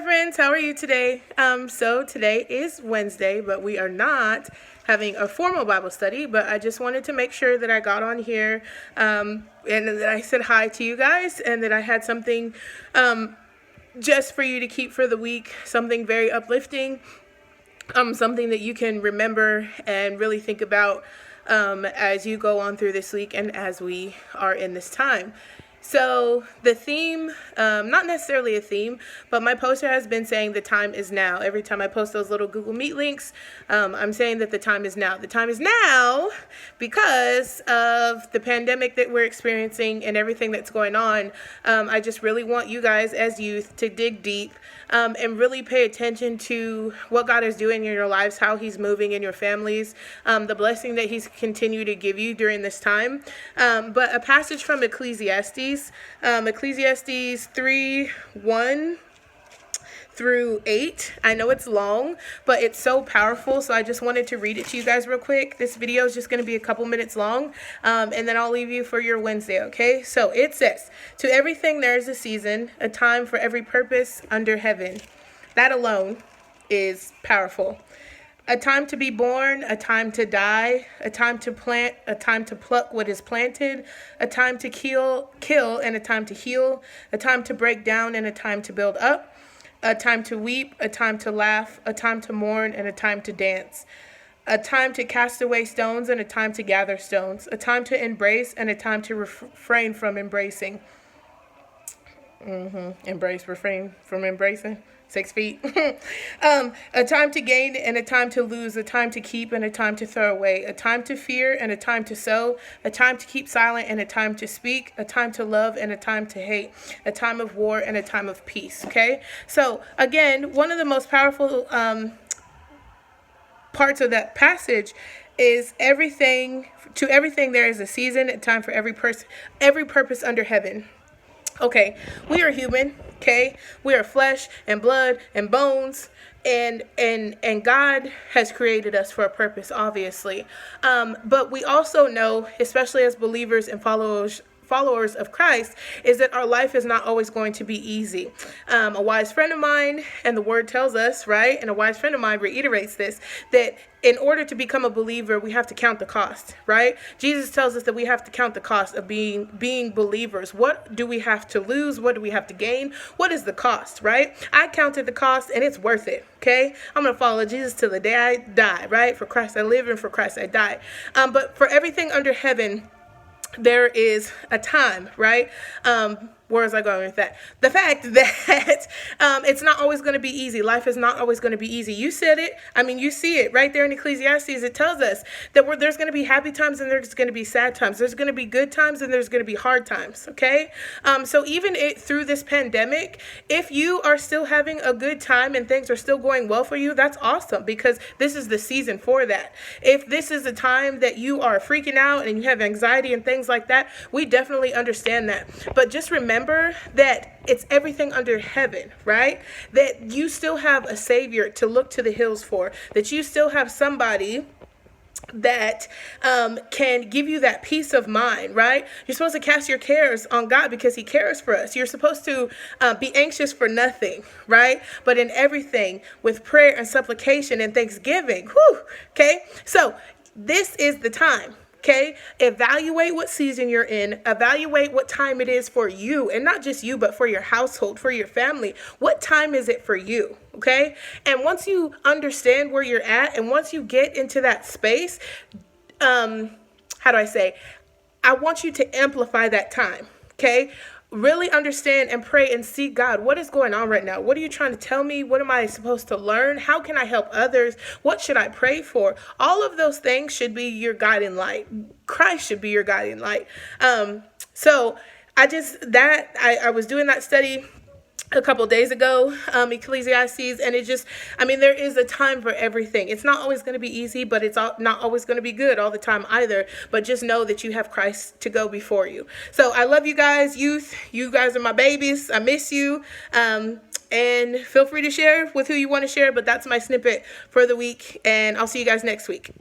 friends, how are you today? So today is Wednesday, but we are not having a formal Bible study, but I just wanted to make sure that I got on here and that I said hi to you guys and that I had something just for you to keep for the week, something very uplifting, something that you can remember and really think about as you go on through this week and as we are in this time. So the theme, not necessarily a theme, but my poster has been saying the time is now. Every time I post those little Google Meet links, I'm saying that the time is now. The time is now because of the pandemic that we're experiencing and everything that's going on. I just really want you guys as youth to dig deep and really pay attention to what God is doing in your lives, how he's moving in your families, the blessing that he's continued to give you during this time. But a passage from Ecclesiastes 3:1 through 8. I know it's long, but it's so powerful, so I just wanted to read it to you guys real quick. This video is just going to be a couple minutes long, and then I'll leave you for your Wednesday, okay? So it says, "To everything there is a season, a time for every purpose under heaven." That alone is powerful. A time to be born, a time to die, a time to plant, a time to pluck what is planted, a time to kill, and a time to heal, a time to break down and a time to build up, a time to weep, a time to laugh, a time to mourn, and a time to dance, a time to cast away stones and a time to gather stones, a time to embrace and a time to refrain from embracing. Refrain from embracing. 6 feet. A time to gain and a time to lose, a time to keep and a time to throw away, a time to fear and a time to sow, a time to keep silent and a time to speak, a time to love and a time to hate, a time of war and a time of peace. Okay? So again, one of the most powerful parts of that passage is to everything there is a season, a time for every purpose under heaven. Okay, we are human, okay? We are flesh and blood and bones, and God has created us for a purpose, obviously. But we also know, especially as believers and followers of Christ, is that our life is not always going to be easy. A wise friend of mine, and the word tells us, right? And a wise friend of mine reiterates this, that in order to become a believer, we have to count the cost, right? Jesus tells us that we have to count the cost of being believers. What do we have to lose? What do we have to gain? What is the cost, right? I counted the cost and it's worth it, okay? I'm going to follow Jesus till the day I die, right? For Christ I live and for Christ I die. But for everything under heaven, there is a time, right? Where was I going with that? The fact that it's not always going to be easy. Life is not always going to be easy. You said it. I mean, you see it right there in Ecclesiastes. It tells us that there's going to be happy times and there's going to be sad times. There's going to be good times and there's going to be hard times, okay? So even through this pandemic, if you are still having a good time and things are still going well for you, that's awesome, because this is the season for that. If this is a time that you are freaking out and you have anxiety and things like that, we definitely understand that. But just remember that it's everything under heaven, right? That you still have a Savior to look to the hills for, that you still have somebody that can give you that peace of mind, right? You're supposed to cast your cares on God because he cares for us. You're supposed to be anxious for nothing, right? But in everything with prayer and supplication and thanksgiving. Okay? So this is the time. Okay, evaluate what season you're in, evaluate what time it is for you, and not just you, but for your household, for your family. What time is it for you? Okay, and once you understand where you're at, and once you get into that space, I want you to amplify that time. Okay, really understand and pray and seek God. What is going on right now? What are you trying to tell me? What am I supposed to learn? How can I help others? What should I pray for? All of those things should be your guiding light. Christ should be your guiding light. So I was doing that study a couple days ago, Ecclesiastes, and there is a time for everything. It's not always going to be easy, but it's not always going to be good all the time either. But just know that you have Christ to go before you. So I love you guys, youth. You guys are my babies. I miss you. And feel free to share with who you want to share, but that's my snippet for the week, and I'll see you guys next week.